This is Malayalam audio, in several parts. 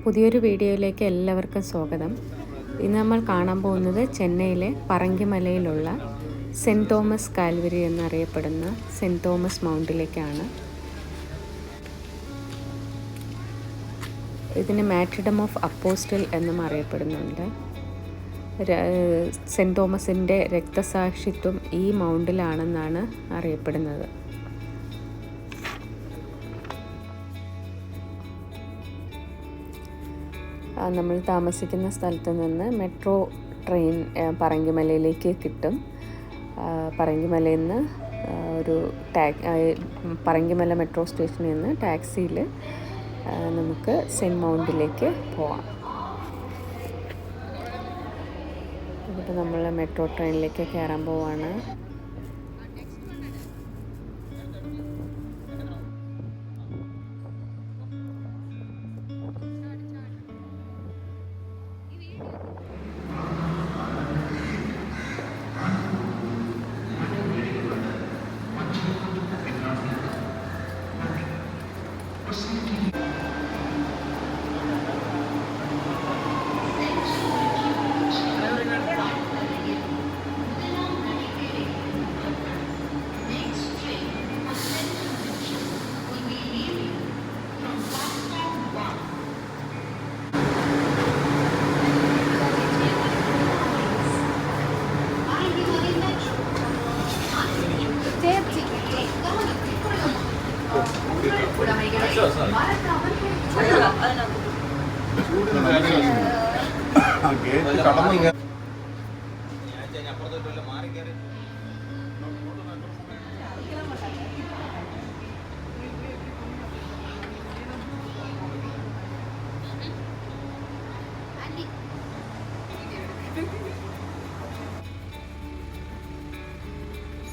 പുതിയൊരു വീഡിയോയിലേക്ക് എല്ലാവർക്കും സ്വാഗതം. ഇന്ന് നമ്മൾ കാണാൻ പോകുന്നത് ചെന്നൈയിലെ പറങ്കിമലയിലുള്ള സെൻറ്റ് തോമസ് കാൽവരി എന്നറിയപ്പെടുന്ന സെൻറ്റ് തോമസ് മൗണ്ടിലേക്കാണ്. ഇതിന് മാർട്ടിർഡം ഓഫ് അപ്പോസ്റ്റൽ എന്നും അറിയപ്പെടുന്നുണ്ട്. സെൻറ്റ് തോമസിൻ്റെ രക്തസാക്ഷിത്വം ഈ മൗണ്ടിലാണെന്നാണ് അറിയപ്പെടുന്നത്. നമ്മൾ താമസിക്കുന്ന സ്ഥലത്ത് നിന്ന് മെട്രോ ട്രെയിൻ പറങ്കിമലയിലേക്ക് കിട്ടും. പറങ്കിമലയിൽ നിന്ന് പറങ്കിമല മെട്രോ സ്റ്റേഷനിൽ നിന്ന് ടാക്സിയിൽ നമുക്ക് സെൻറ്റ് മൗണ്ടിലേക്ക് പോവാം. ഇതിപ്പോൾ നമ്മൾ മെട്രോ ട്രെയിനിലേക്ക് കയറാൻ പോവാണ്.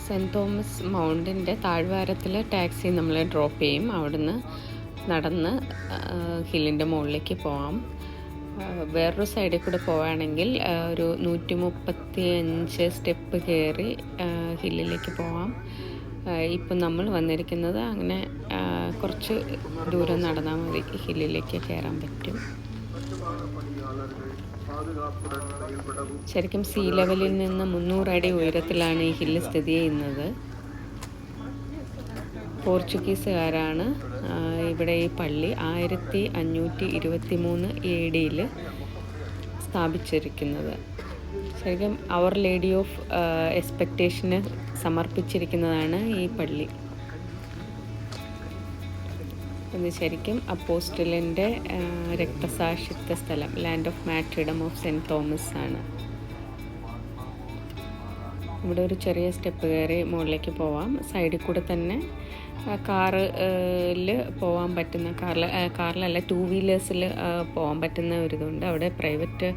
സെൻറ്റ് തോമസ് മൗണ്ടിൻ്റെ താഴ്വാരത്തിൽ ടാക്സി നമ്മളെ ഡ്രോപ്പ് ചെയ്യും. അവിടുന്ന് നടന്ന് ഹില്ലിൻ്റെ മുകളിലേക്ക് പോകാം. വേറൊരു സൈഡിൽ കൂടെ പോവുകയാണെങ്കിൽ ഒരു 135 സ്റ്റെപ്പ് കയറി ഹില്ലിലേക്ക് പോകാം. ഇപ്പം നമ്മൾ വന്നിരിക്കുന്നത് അങ്ങനെ കുറച്ച് ദൂരം നടന്നാൽ മതി, ഹില്ലിലേക്ക് കയറാൻ പറ്റും. ശരിക്കും സീ ലെവലിൽ നിന്ന് 300 അടി ഉയരത്തിലാണ് ഈ ഹില്ല് സ്ഥിതി ചെയ്യുന്നത്. പോർച്ചുഗീസുകാരാണ് ഇവിടെ ഈ പള്ളി 1523 AD സ്ഥാപിച്ചിരിക്കുന്നത്. ശരിക്കും അവർ ലേഡി ഓഫ് എക്സ്പെക്റ്റേഷന് സമർപ്പിച്ചിരിക്കുന്നതാണ് ഈ പള്ളി. ഇത് ശരിക്കും അപ്പോസ്റ്റലിൻ്റെ രക്തസാക്ഷിത്വ സ്ഥലം, land of martyrdom of saint Thomas ആണ്. ഇവിടെ ഒരു ചെറിയ സ്റ്റെപ്പ് കയറി മുകളിലേക്ക് പോവാം. സൈഡിൽ കൂടെ തന്നെ കാറിൽ പോകാൻ പറ്റുന്ന, കാറിലല്ല 2 വീലേഴ്സിൽ പോകാൻ പറ്റുന്ന ഒരിതുണ്ട്. അവിടെ പ്രൈവറ്റ്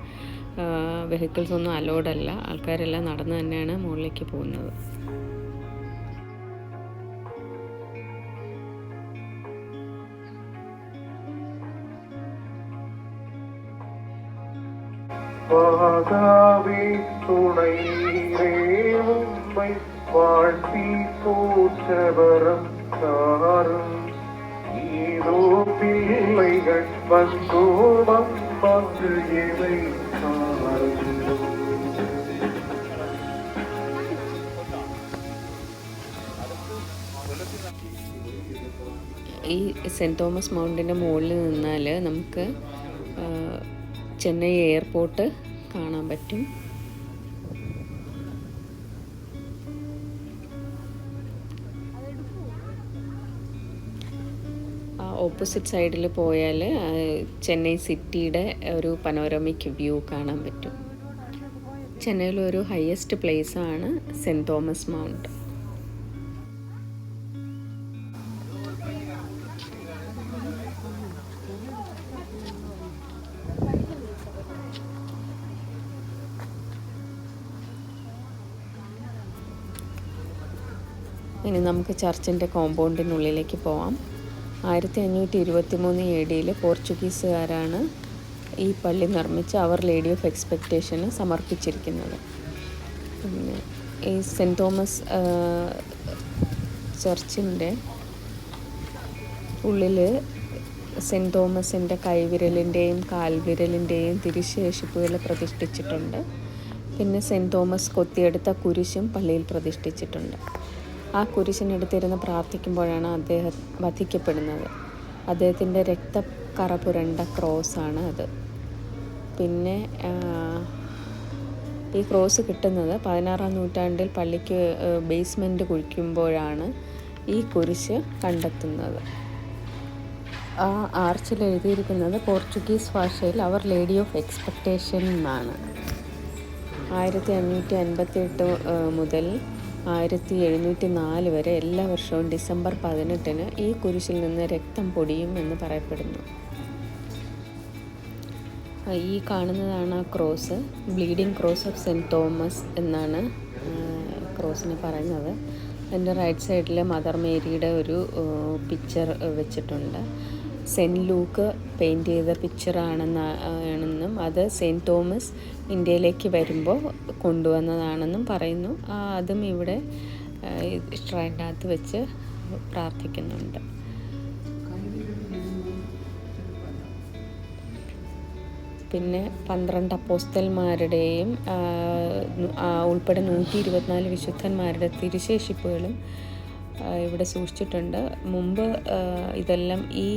വെഹിക്കിൾസ് ഒന്നും അലോഡ് അല്ല. ആൾക്കാരെല്ലാം നടന്ന് തന്നെയാണ് മുകളിലേക്ക് പോകുന്നത്. வாகாவே துணையே உம்மை வாழ்த்தி போற்றவரம் தாரும். ஈரோ பிள்ளைகள் வந்தோமம் பங்கு இவை தாரும். ഈ സെൻറ്റ് തോമസ് മൗണ്ടിൻ്റെ മുകളിൽ നിന്നാൽ നമുക്ക് ചെന്നൈ എയർപോർട്ട് കാണാൻ പറ്റും. ഓപ്പോസിറ്റ് സൈഡിൽ പോയാൽ ചെന്നൈ സിറ്റിയുടെ ഒരു പനോരമിക് വ്യൂ കാണാൻ പറ്റും. ചെന്നൈയിലൊരു ഹയസ്റ്റ് പ്ലേസാണ് സെൻറ്റ് തോമസ് മൗണ്ട്. ഇനി നമുക്ക് ചർച്ചിൻ്റെ കോമ്പൗണ്ടിനുള്ളിലേക്ക് പോവാം. 1523 AD പോർച്ചുഗീസുകാരാണ് ഈ പള്ളി നിർമ്മിച്ച് അവർ ലേഡി ഓഫ് എക്സ്പെക്റ്റേഷന് സമർപ്പിച്ചിരിക്കുന്നത്. പിന്നെ ഈ സെൻറ്റ് തോമസ് ചർച്ചിൻ്റെ ഉള്ളിൽ സെൻറ്റ് തോമസിൻ്റെ കൈവിരലിൻ്റെയും കാൽവിരലിൻ്റെയും തിരുശേഷിപ്പുകൾ പ്രതിഷ്ഠിച്ചിട്ടുണ്ട്. പിന്നെ സെൻറ്റ് തോമസ് കൊത്തിയെടുത്ത കുരിശും പള്ളിയിൽ പ്രതിഷ്ഠിച്ചിട്ടുണ്ട്. ആ കുരിശിനെടുത്തിരുന്ന് പ്രാർത്ഥിക്കുമ്പോഴാണ് അദ്ദേഹം വധിക്കപ്പെടുന്നത്. അദ്ദേഹത്തിൻ്റെ രക്തക്കറ പുരണ്ട ക്രോസാണ് അത്. പിന്നെ ഈ ക്രോസ് കിട്ടുന്നത് 16-ാം നൂറ്റാണ്ടിൽ പള്ളിക്ക് ബേസ്മെൻറ്റ് കുഴിക്കുമ്പോഴാണ് ഈ കുരിശ് കണ്ടെത്തുന്നത്. ആ ആർച്ചിൽ എഴുതിയിരിക്കുന്നത് പോർച്ചുഗീസ് ഭാഷയിൽ അവർ ലേഡി ഓഫ് എക്സ്പെക്റ്റേഷൻ എന്നാണ്. 1558 മുതൽ 1704 വരെ എല്ലാ വർഷവും ഡിസംബർ 18 ഈ കുരിശിൽ നിന്ന് രക്തം പൊടിയും എന്ന് പറയപ്പെടുന്നു. ഈ കാണുന്നതാണ് ആ cross. Bleeding cross of saint Thomas എന്നാണ് ക്രോസിന് പറയുന്നത്. എൻ്റെ റൈറ്റ് സൈഡിൽ മദർ മേരിയുടെ ഒരു പിക്ചർ വെച്ചിട്ടുണ്ട്. സെൻറ്റ് ലൂക്ക് പെയിൻറ്റ് ചെയ്ത പിക്ചറാണെന്നും അത് സെൻറ്റ് തോമസ് ഇന്ത്യയിലേക്ക് വരുമ്പോൾ കൊണ്ടുവന്നതാണെന്നും പറയുന്നു. അതും ഇവിടെ ഷ്രൈനകത്ത് വെച്ച് പ്രാർത്ഥിക്കുന്നുണ്ട്. പിന്നെ 12 അപ്പോസ്തലന്മാരുടെയും ഉൾപ്പെടെ 124 വിശുദ്ധന്മാരുടെ തിരുശേഷിപ്പുകളും ഇവിടെ സൂക്ഷിച്ചിട്ടുണ്ട്. മുമ്പ് ഇതെല്ലാം ഈ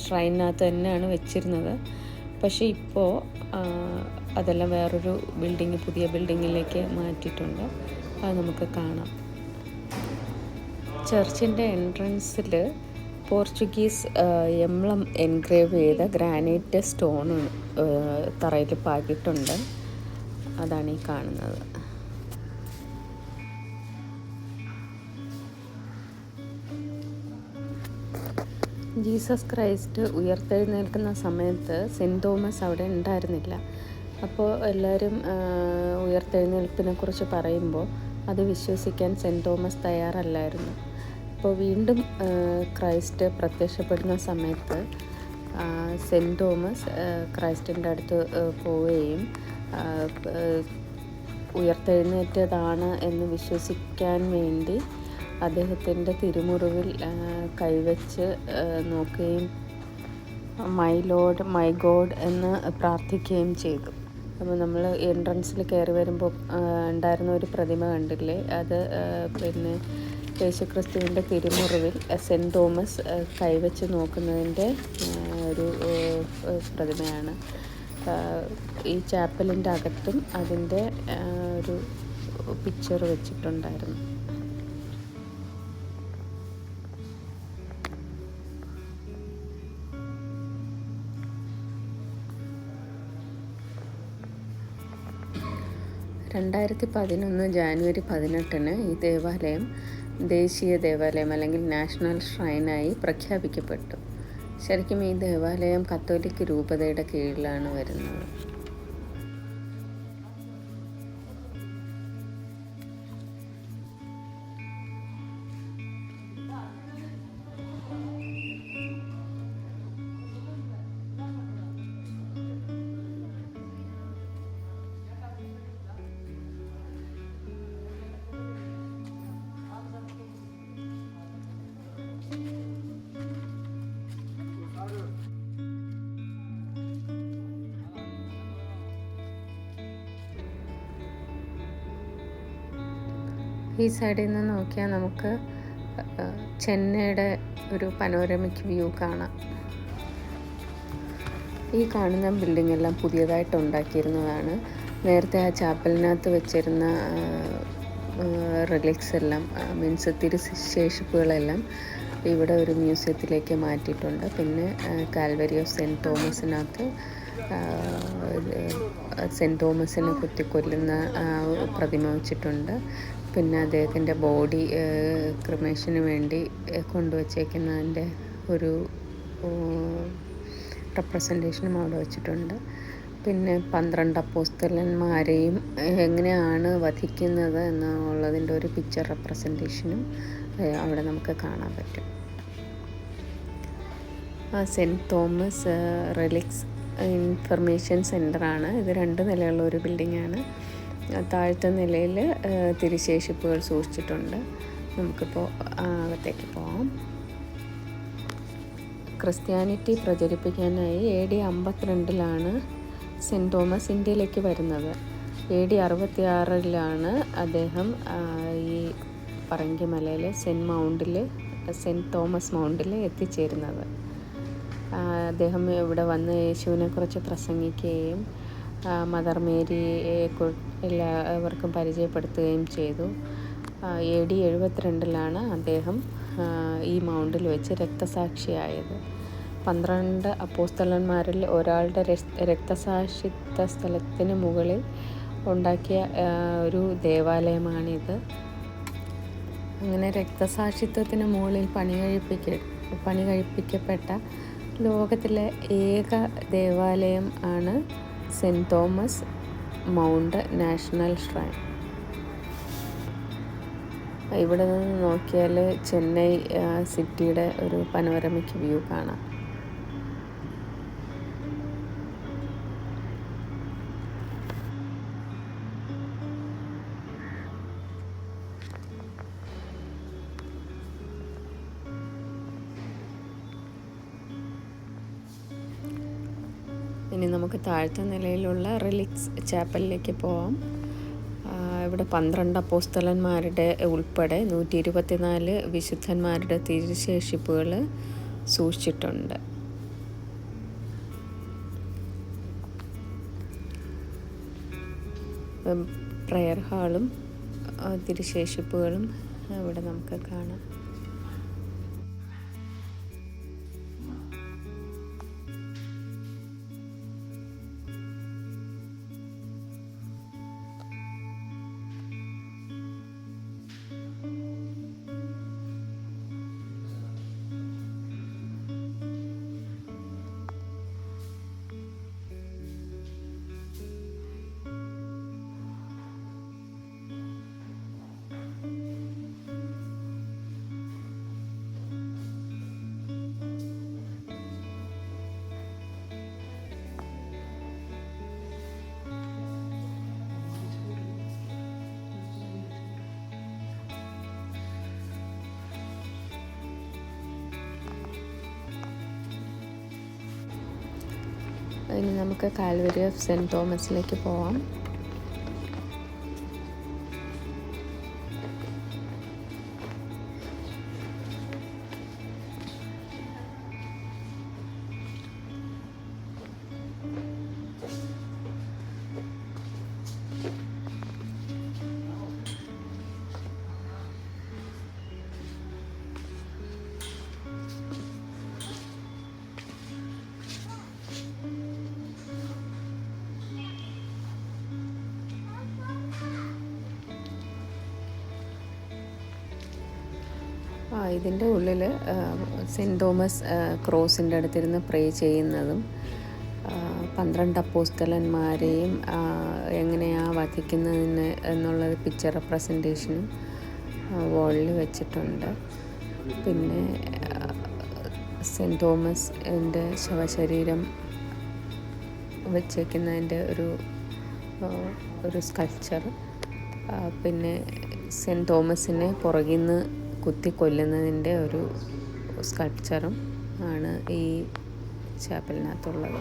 ഷ്രൈനകത്ത് തന്നെയാണ് വെച്ചിരുന്നത്. പക്ഷേ ഇപ്പോൾ അതെല്ലാം വേറൊരു പുതിയ ബിൽഡിങ്ങിലേക്ക് മാറ്റിയിട്ടുണ്ട്. അത് നമുക്ക് കാണാം. ചർച്ചിൻ്റെ എൻട്രൻസിൽ പോർച്ചുഗീസ് എംബ്ലം എൻഗ്രേവ് ചെയ്ത ഗ്രാനൈറ്റ് സ്റ്റോൺ തറയിൽ പാകിയിട്ടുണ്ട്. അതാണ് ഈ കാണുന്നത്. ജീസസ് ക്രൈസ്റ്റ് ഉയർത്തെഴുന്നേൽക്കുന്ന സമയത്ത് സെൻറ്റ് തോമസ് അവിടെ ഉണ്ടായിരുന്നില്ല. അപ്പോൾ എല്ലാവരും ഉയർത്തെഴുന്നേൽപ്പിനെ കുറിച്ച് പറയുമ്പോൾ അത് വിശ്വസിക്കാൻ സെൻറ്റ് തോമസ് തയ്യാറല്ലായിരുന്നു. അപ്പോൾ വീണ്ടും ക്രൈസ്റ്റ് പ്രത്യക്ഷപ്പെടുന്ന സമയത്ത് സെൻറ്റ് തോമസ് ക്രൈസ്റ്റിൻ്റെ അടുത്ത് പോവുകയും ഉയർത്തെഴുന്നേറ്റതാണ് എന്ന് വിശ്വസിക്കാൻ വേണ്ടി അദ്ദേഹത്തിൻ്റെ തിരുമുറിവിൽ കൈവച്ച് നോക്കുകയും മൈ ലോഡ് മൈ ഗോഡ് എന്ന് പ്രാർത്ഥിക്കുകയും ചെയ്തു. അപ്പോൾ നമ്മൾ എൻട്രൻസിൽ കയറി വരുമ്പോൾ ഉണ്ടായിരുന്ന ഒരു പ്രതിമ കണ്ടില്ലേ, അത് പിന്നെ യേശുക്രിസ്തുവിൻ്റെ തിരുമുറിവിൽ സെൻറ്റ് തോമസ് കൈവച്ച് നോക്കുന്നതിൻ്റെ ഒരു പ്രതിമയാണ്. ഈ ചാപ്പലിൻ്റെ അകത്തും അതിൻ്റെ ഒരു പിക്ചർ വെച്ചിട്ടുണ്ടായിരുന്നു. ജാനുവരി 18 ഈ ദേവാലയം ദേശീയ ദേവാലയം അല്ലെങ്കിൽ നാഷണൽ ഷ്രൈനായി പ്രഖ്യാപിക്കപ്പെട്ടു. ശരിക്കും ഈ ദേവാലയം കത്തോലിക് രൂപതയുടെ കീഴിലാണ് വരുന്നത്. ഈ സൈഡിൽ നിന്ന് നോക്കിയാൽ നമുക്ക് ചെന്നൈയുടെ ഒരു പനോരമിക് വ്യൂ കാണാം. ഈ കാണുന്ന ബിൽഡിംഗ് എല്ലാം പുതിയതായിട്ട് ഉണ്ടാക്കിയിരുന്നതാണ്. നേരത്തെ ആ ചാപ്പലിനകത്ത് വെച്ചിരുന്ന റിലിക്സ് എല്ലാം മീൻസ് തിരുശേഷിപ്പുകളെല്ലാം ഇവിടെ ഒരു മ്യൂസിയത്തിലേക്ക് മാറ്റിയിട്ടുണ്ട്. പിന്നെ കാൽവരി ഓഫ് സെൻറ്റ് തോമസിനകത്ത് സെൻറ്റ് തോമസിനെ കുത്തിക്കൊല്ലുന്ന പ്രതിമ വെച്ചിട്ടുണ്ട്. പിന്നെ അദ്ദേഹത്തിൻ്റെ ബോഡി ക്രിമേഷന് വേണ്ടി കൊണ്ടുവച്ചേക്കുന്നതിൻ്റെ ഒരു റെപ്രസെൻറ്റേഷനും അവിടെ വെച്ചിട്ടുണ്ട്. പിന്നെ 12 അപ്പോസ്തലന്മാരെയും എങ്ങനെയാണ് വധിക്കുന്നത് എന്നുള്ളതിൻ്റെ ഒരു പിക്ചർ റെപ്രസെൻറ്റേഷനും അവിടെ നമുക്ക് കാണാൻ പറ്റും. സെൻറ്റ് തോമസ് റിലിക്സ് ഇൻഫർമേഷൻ സെൻ്ററാണ്. ഇത് 2 നിലയുള്ള ഒരു ബിൽഡിങ്ങാണ്. താഴത്തെ നിലയിൽ തിരുശേഷിപ്പുകൾ സൂക്ഷിച്ചിട്ടുണ്ട്. നമുക്കിപ്പോൾ അകത്തേക്ക് പോകാം. ക്രിസ്ത്യാനിറ്റി പ്രചരിപ്പിക്കാനായി AD 52 സെൻറ്റ് തോമസ് ഇന്ത്യയിലേക്ക് വരുന്നത്. AD 66 അദ്ദേഹം ഈ പറങ്കിമലയിലെ സെൻറ്റ് തോമസ് മൗണ്ടിൽ എത്തിച്ചേരുന്നത്. അദ്ദേഹം ഇവിടെ വന്ന് യേശുവിനെക്കുറിച്ച് പ്രസംഗിക്കുകയും മദർ മേരിയെ എല്ലാവർക്കും പരിചയപ്പെടുത്തുകയും ചെയ്തു. AD 72 അദ്ദേഹം ഈ മൗണ്ടിൽ വെച്ച് രക്തസാക്ഷിയായത്. 12 അപ്പോസ്തലന്മാരിൽ ഒരാളുടെ രക്തസാക്ഷിത്വ സ്ഥലത്തിന് മുകളിൽ ഉണ്ടാക്കിയ ഒരു ദേവാലയമാണിത്. അങ്ങനെ രക്തസാക്ഷിത്വത്തിന് മുകളിൽ പണി കഴിപ്പിക്കപ്പെട്ട ലോകത്തിലെ ഏക ദേവാലയം ആണ് സെൻറ്റ് തോമസ് മൗണ്ട് നാഷണൽ ഷ്രൈൻ. ഇവിടെ നിന്ന് നോക്കിയാൽ ചെന്നൈ സിറ്റിയുടെ ഒരു പനോരമിക് വ്യൂ കാണാം. ഇനി നമുക്ക് താഴത്തെ നിലയിലുള്ള റിലിക്സ് ചാപ്പലിലേക്ക് പോവാം. ഇവിടെ 12 അപ്പോസ്തലന്മാരുടെ ഉൾപ്പെടെ 124 വിശുദ്ധന്മാരുടെ തിരുശേഷിപ്പുകൾ സൂക്ഷിച്ചിട്ടുണ്ട്. പ്രയർ ഹാളും തിരുശേഷിപ്പുകളും ഇവിടെ നമുക്ക് കാണാം. ഇനി നമുക്ക് കാൽവരി ഓഫ് സെൻറ്റ് തോമസിലേക്ക് പോവാം. ഇതിൻ്റെ ഉള്ളിൽ സെൻറ്റ് തോമസ് ക്രോസിൻ്റെ അടുത്തിരുന്ന് പ്രേ ചെയ്യുന്നതും 12 അപ്പോസ്തലന്മാരെയും എങ്ങനെയാണ് വധിക്കുന്നതിന് എന്നുള്ള പിക്ചർ റെപ്രസെൻറ്റേഷനും വാളിൽ വെച്ചിട്ടുണ്ട്. പിന്നെ സെൻറ്റ് തോമസിൻ്റെ ശവശരീരം വെച്ചേക്കുന്നതിൻ്റെ ഒരു സ്കൾപ്ചർ, പിന്നെ സെൻറ്റ് തോമസിനെ പുറകിൽ നിന്ന് കുത്തിക്കൊല്ലുന്നതിൻ്റെ ഒരു സ്കൾപ്ചറും ആണ് ഈ ചാപ്പലിനകത്തുള്ളത്.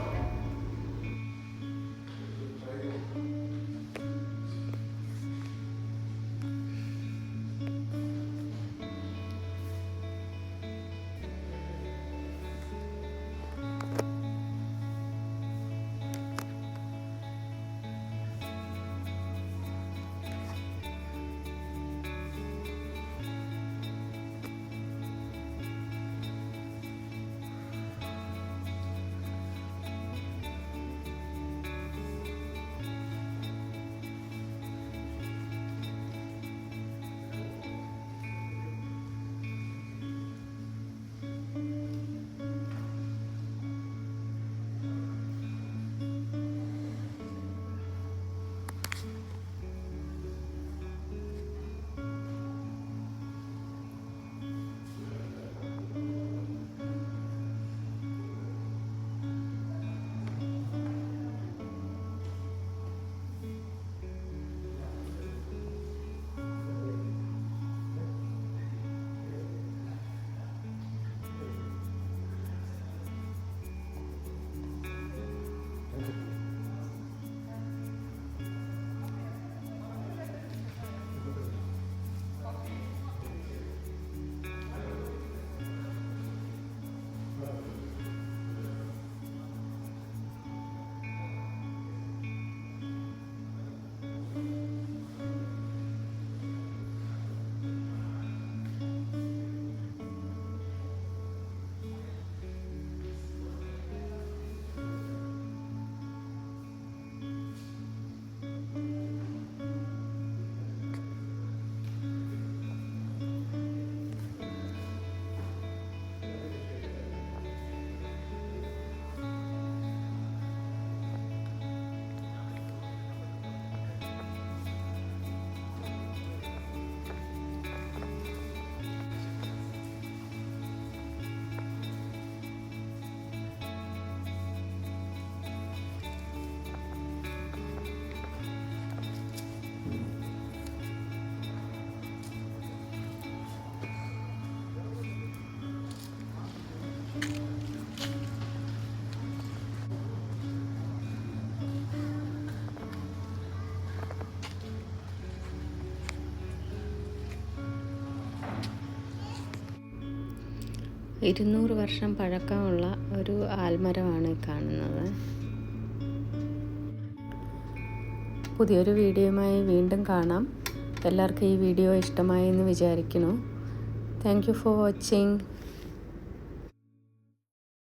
200 വർഷം പഴക്കമുള്ള ഒരു ആൽമരമാണ് ഈ കാണുന്നത്. പുതിയൊരു വീഡിയോയുമായി വീണ്ടും കാണാം. എല്ലാവർക്കും ഈ വീഡിയോ ഇഷ്ടമായി എന്ന് വിചാരിക്കുന്നു. Thank you for watching.